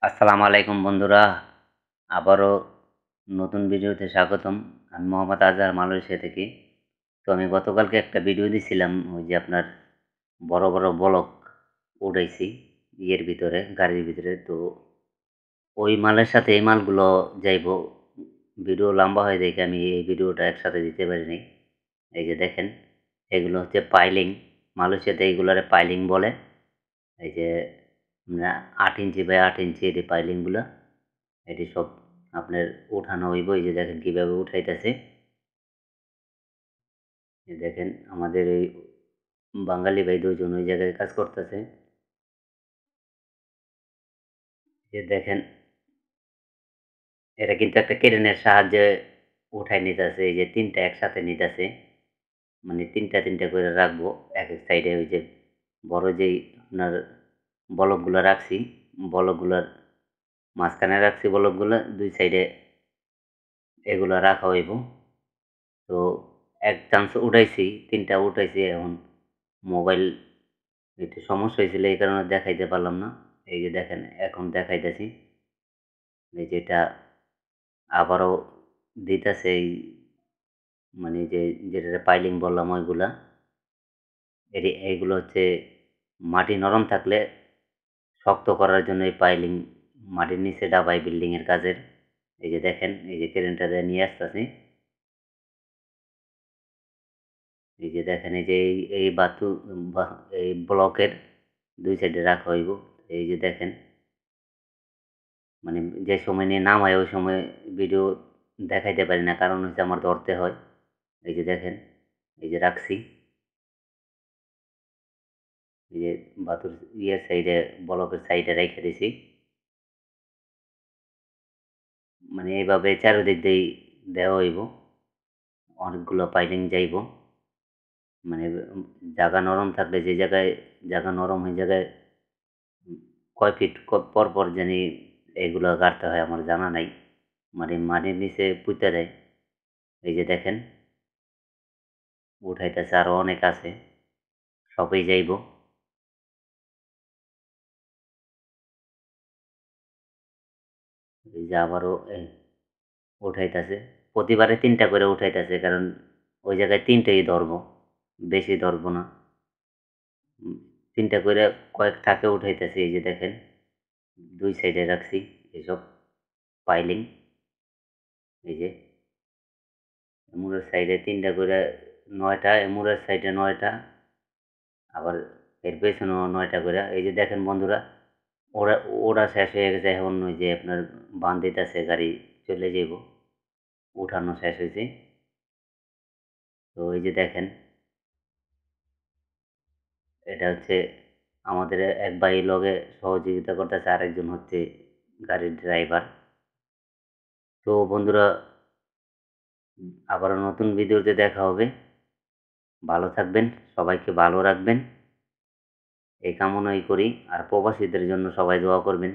আসসালামু আলাইকুম বন্ধুরা। আবারও নতুন ভিডিওতে স্বাগতম। আমি মোহাম্মদ আজহার মালয়েশিয়া থেকে। তো আমি গতকালকে একটা ভিডিও দিছিলাম ওই যে আপনার বড়, বড় ব্লক উঠাইছি ইয়ের ভিতরে, গাড়ির ভিতরে। তো ওই মালের সাথে এই মালগুলো যাইবো। ভিডিও লম্বা হয়ে দেখে আমি এই ভিডিওটা একসাথে দিতে পারিনি। এই যে দেখেন, এগুলো হচ্ছে পাইলিং। মালয়েশিয়াতে এইগুলারে পাইলিং বলে। এই যে ৮ ইঞ্চি বাই ৮ ইঞ্চি এটি পাইলিংগুলা। এটি সব আপনার উঠানো হইব। এই যে দেখেন কিভাবে উঠাইতেছে। এই দেখেন আমাদের এই বাঙালি ভাই ২ জন ওই জায়গায় কাজ করতেছে। যে দেখেন এটা কিন্তু একটা ক্রেনের সাহায্যে উঠায় নিতেছে। এই যে ৩ টা একসাথে নিতেছে। মানে ৩ টা করে রাখবো একেক সাইডে। ওই যে বড় যেই আপনার বলকগুলা রাখছি, বলকগুলার মাঝখানে রাখছি বলকগুলা, ২ সাইডে এগুলা রাখা হইব। তো এক চান্স উঠাইছি, ৩ টা উঠাইছি। এখন মোবাইল একটু সমস্যা হয়েছিল, এই কারণে দেখাইতে পারলাম না। এই যে দেখেন এখন দেখাইতেছি। এই যে এটা আবারও দিতেছে এই মানে যে যেটারে পাইলিং বললাম ওইগুলা। এইগুলো হচ্ছে মাটি নরম থাকলে শক্ত করার জন্য এই পাইলিং মাটির নিচে ডাবায় বিল্ডিংয়ের কাজের। এই যে দেখেন এই যে ক্রেনটা দিয়ে নিয়ে আসতেছি। এই যে দেখেন এই যে এই বাতু বা এই ব্লকের ২ সাইডে রাখা হইব। এই যে দেখেন মানে যে সময় নিয়ে নামাই ওই সময় ভিডিও দেখাইতে পারি না, কারণ হচ্ছে আমার ধরতে হয়। এই যে দেখেন এই যে রাখছি। এই যে বাতুর ইয়ের সাইডে ব্লকের সাইডে রেখে দিছি। মানে এইভাবে চারোদিক দিয়েই দেওয়া হইব। অনেকগুলো পাইলিং যাইব। মানে জায়গা নরম থাকলে যে জায়গায় জায়গা নরম ওই জায়গায় কয় ফিট পর, পর জানি এগুলো গাড়তে হয় আমার জানা নাই। মানে মাটির নিচে পুঁতে দেয়। এই যে দেখেন উঠাইতেছে, আরো অনেক আছে। সবই যাইব। এই যে আবারও উঠাইতেছে। প্রতিবারে ৩ টা করে উঠাইতেছে, কারণ ওই জায়গায় ৩ টেই ধরবো। বেশি ধরবো না। ৩ টা কইরা কয়েক থাকে উঠাইতেছি। এই যে দেখেন ২ সাইডে রাখছি এসব পাইলিং। এই যে এমুরের সাইডে ৩ টা কইরা ৯ টা, এমুরের সাইডে ৯ টা, আবার এর পেছনেও ৯ টা কইরা। এই যে দেখেন বন্ধুরা, ওরা ওরা শেষ হয়ে গেছে। এখন ওই যে আপনার বান দিতেছে, গাড়ি চলে যাইব। উঠানো শেষ হইছে। তো এই যে দেখেন এটা হচ্ছে আমাদের এক ভাই লগে সহযোগিতা করতেছে, আরেকজন হচ্ছে গাড়ির ড্রাইভার। তো বন্ধুরা আবারও নতুন ভিডিওতে দেখা হবে। ভালো থাকবেন, সবাইকে ভালো রাখবেন এই কামনাই করি। আর প্রবাসীদের জন্য সবাই দোয়া করবেন।